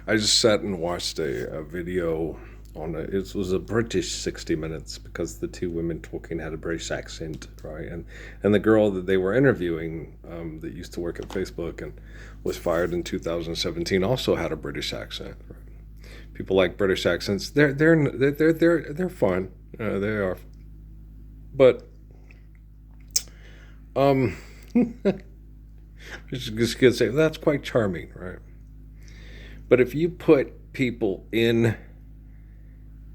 I just sat and watched a video on it was a British 60 Minutes because the two women talking had a British accent, right? And the girl that they were interviewing that used to work at Facebook and was fired in 2017 also had a British accent. Right? People like British accents. They're fun. They are, but um, I was just gonna say that's quite charming, right? But if you put people in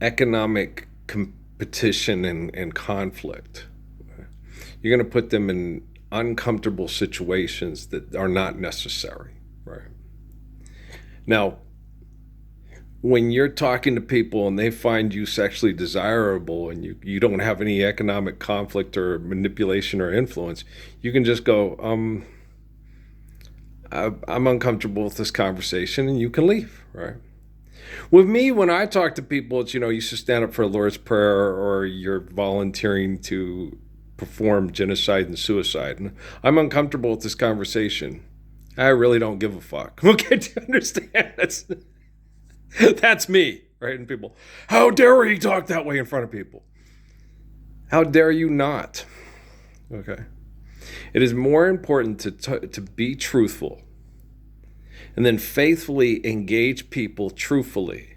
economic competition and conflict, you're going to put them in uncomfortable situations that are not necessary, right? Now, when you're talking to people and they find you sexually desirable and you don't have any economic conflict or manipulation or influence, you can just go, I'm uncomfortable with this conversation, and you can leave, right? With me, when I talk to people, it's, you should stand up for the Lord's Prayer or you're volunteering to perform genocide and suicide. And I'm uncomfortable with this conversation. I really don't give a fuck. Okay, do you understand? That's me, right? And people, how dare he talk that way in front of people? How dare you not? Okay. It is more important to be truthful and then faithfully engage people truthfully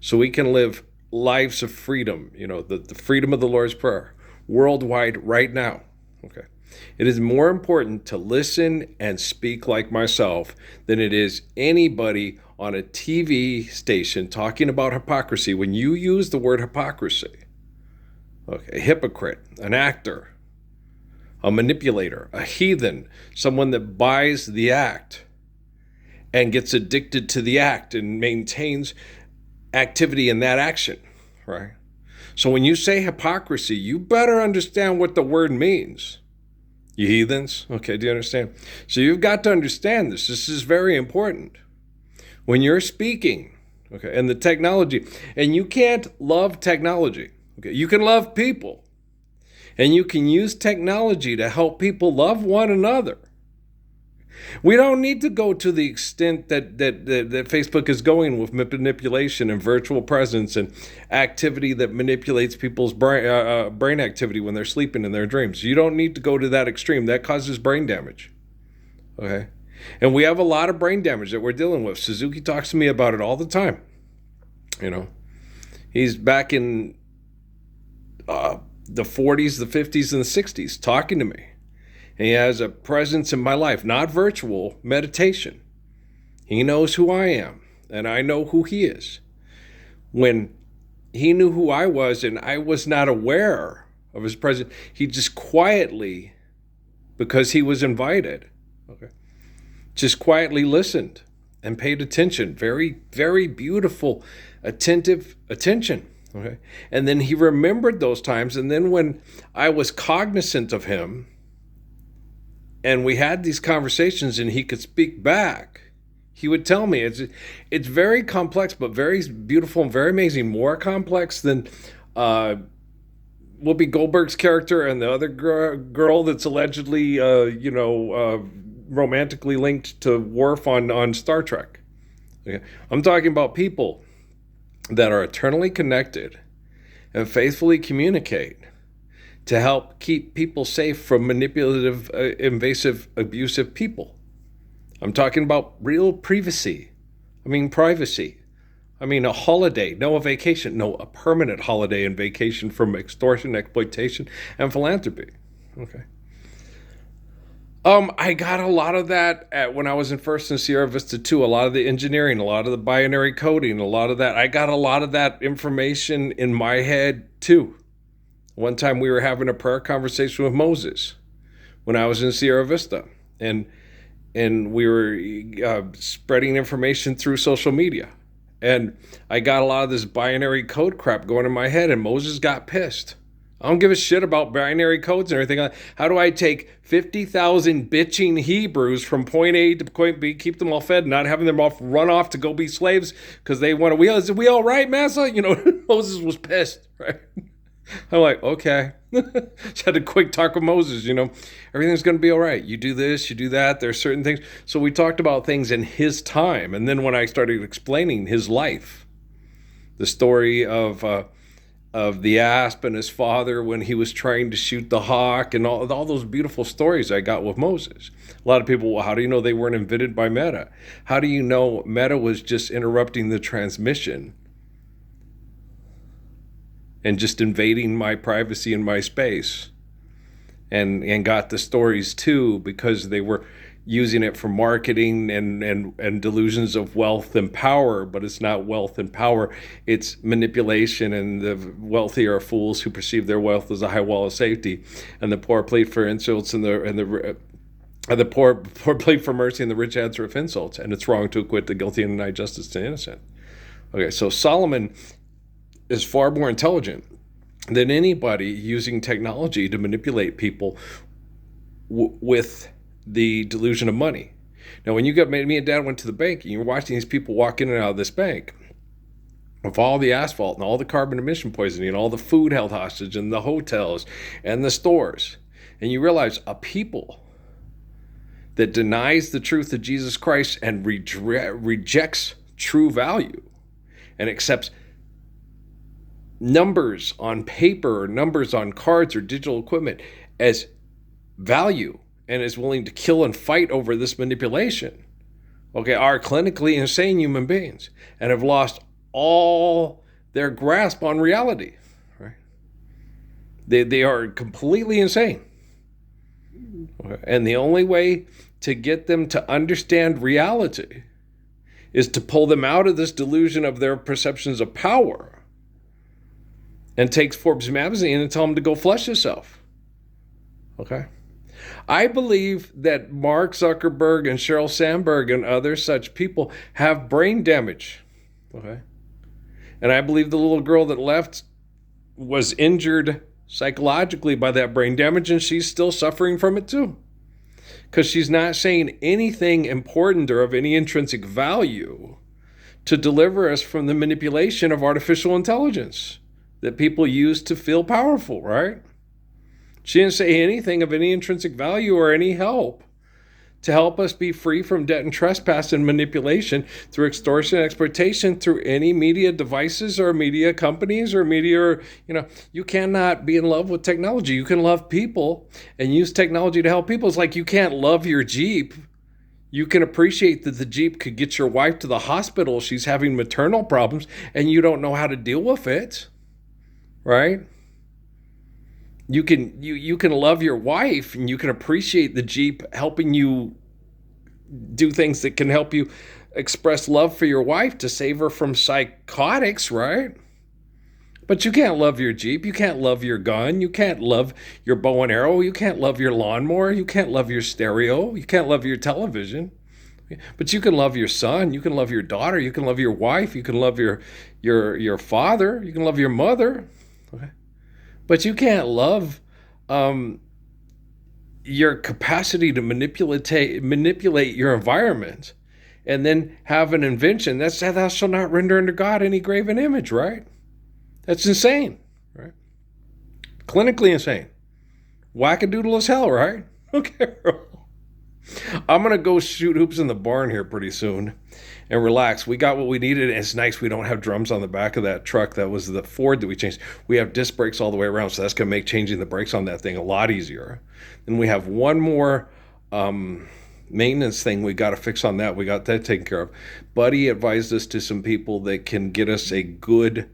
so we can live lives of freedom, the freedom of the Lord's Prayer worldwide right now. Okay. It is more important to listen and speak like myself than it is anybody on a TV station talking about hypocrisy. When you use the word hypocrisy, okay, a hypocrite, an actor, a manipulator, a heathen, someone that buys the act and gets addicted to the act and maintains activity in that action, right? So when you say hypocrisy, you better understand what the word means. You heathens, okay, do you understand? So you've got to understand this. This is very important. When you're speaking, okay, and the technology, and you can't love technology, okay? You can love people. And you can use technology to help people love one another. We don't need to go to the extent that Facebook is going with manipulation and virtual presence and activity that manipulates people's brain activity when they're sleeping in their dreams. You don't need to go to that extreme. That causes brain damage. Okay? And we have a lot of brain damage that we're dealing with. Suzuki talks to me about it all the time. He's back in the 40s, the 50s, and the 60s talking to me. And he has a presence in my life, not virtual meditation. He knows who I am, and I know who he is. When he knew who I was and I was not aware of his presence, he just quietly, because he was invited, okay, just quietly listened and paid attention. Very, very beautiful, attentive attention. Okay. And then he remembered those times. And then when I was cognizant of him and we had these conversations and he could speak back, he would tell me it's very complex, but very beautiful and very amazing. More complex than Whoopi Goldberg's character and the other girl that's allegedly, romantically linked to Worf on Star Trek. Okay. I'm talking about people that are eternally connected and faithfully communicate to help keep people safe from manipulative, invasive, abusive people. I'm talking about real privacy. Privacy. A holiday, no a vacation, no a permanent holiday and vacation from extortion, exploitation, and philanthropy. Okay. I got a lot of that when I was in First and Sierra Vista too. A lot of the engineering, a lot of the binary coding, a lot of that. I got a lot of that information in my head too. One time we were having a prayer conversation with Moses when I was in Sierra Vista, and we were spreading information through social media, and I got a lot of this binary code crap going in my head, and Moses got pissed. I don't give a shit about binary codes and everything. How do I take 50,000 bitching Hebrews from point A to point B, keep them all fed, not having them run off to go be slaves because they want to? Is we all right, Massa? Moses was pissed, right? I'm like, okay. Just had a quick talk with Moses, everything's going to be all right. You do this, you do that. There's certain things. So we talked about things in his time. And then when I started explaining his life, the story of the asp and his father when he was trying to shoot the hawk, and all those beautiful stories I got with Moses. A lot of people, well, how do you know they weren't invented by Meta? How do you know Meta was just interrupting the transmission and just invading my privacy and my space, and got the stories too, because they were using it for marketing and delusions of wealth and power, but it's not wealth and power, it's manipulation, and the wealthy are fools who perceive their wealth as a high wall of safety, and the poor plead for insults, and the poor plead for mercy, and the rich answer of insults, and it's wrong to acquit the guilty and deny justice to the innocent. Okay, so Solomon is far more intelligent than anybody using technology to manipulate people with the delusion of money. Now, when me and Dad went to the bank, and you're watching these people walk in and out of this bank with all the asphalt and all the carbon emission poisoning and all the food held hostage and the hotels and the stores, and you realize a people that denies the truth of Jesus Christ and rejects true value and accepts numbers on paper or numbers on cards or digital equipment as value, and is willing to kill and fight over this manipulation, okay, are clinically insane human beings and have lost all their grasp on reality, right? They are completely insane. Okay? And the only way to get them to understand reality is to pull them out of this delusion of their perceptions of power and take Forbes magazine and tell them to go flush yourself, okay? I believe that Mark Zuckerberg and Sheryl Sandberg and other such people have brain damage, okay? And I believe the little girl that left was injured psychologically by that brain damage, and she's still suffering from it too, because she's not saying anything important or of any intrinsic value to deliver us from the manipulation of artificial intelligence that people use to feel powerful, right? She didn't say anything of any intrinsic value or any help to help us be free from debt and trespass and manipulation through extortion and exploitation through any media devices or media companies or media. You cannot be in love with technology. You can love people and use technology to help people. It's like you can't love your Jeep. You can appreciate that the Jeep could get your wife to the hospital. She's having maternal problems and you don't know how to deal with it, right? You can love your wife and you can appreciate the Jeep helping you do things that can help you express love for your wife to save her from psychotics, right? But you can't love your Jeep. You can't love your gun. You can't love your bow and arrow. You can't love your lawnmower. You can't love your stereo. You can't love your television. But you can love your son. You can love your daughter. You can love your wife. You can love your father. You can love your mother. Okay. But you can't love your capacity to manipulate your environment and then have an invention that says, thou shalt not render unto God any graven image, right? That's insane, right? Clinically insane. Wackadoodle as hell, right? Okay. I'm going to go shoot hoops in the barn here pretty soon and relax. We got what we needed. And it's nice we don't have drums on the back of that truck. That was the Ford that we changed. We have disc brakes all the way around, so that's going to make changing the brakes on that thing a lot easier. Then we have one more maintenance thing we got to fix on that. We got that taken care of. Buddy advised us to some people that can get us a good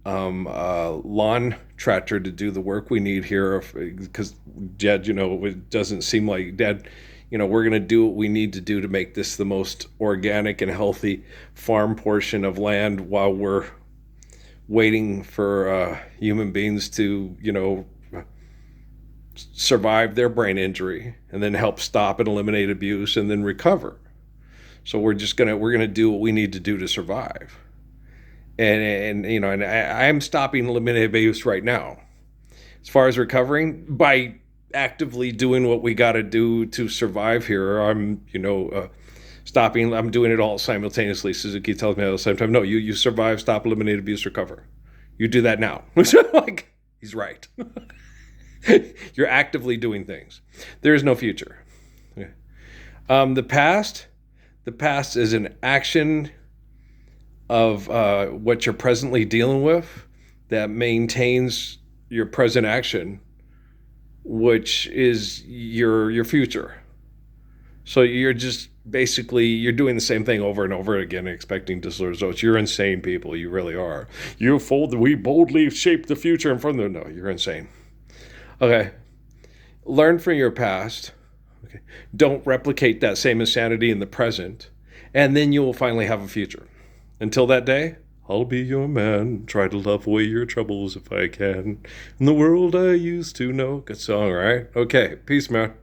lawn tractor to do the work we need here, because Dad, it doesn't seem like Dad, we're going to do what we need to do to make this the most organic and healthy farm portion of land while we're waiting for human beings to, survive their brain injury and then help stop and eliminate abuse and then recover. So we're going to do what we need to do to survive. And I'm stopping eliminating abuse right now. As far as recovering, by actively doing what we got to do to survive here, I'm stopping. I'm doing it all simultaneously. Suzuki tells me at the same time, no, you survive, stop, eliminate abuse, recover. You do that now. Like, he's right. You're actively doing things. There is no future. Okay. The past is an action of what you're presently dealing with that maintains your present action, which is your future. So you're just basically you're doing the same thing over and over again, expecting different results. You're insane, people. You really are. We boldly shape the future in front of them. No, you're insane. Okay, learn from your past. Okay, don't replicate that same insanity in the present, and then you will finally have a future. Until that day, I'll be your man. Try to love away your troubles if I can. In the world I used to know. Good song, right? Okay, peace, man.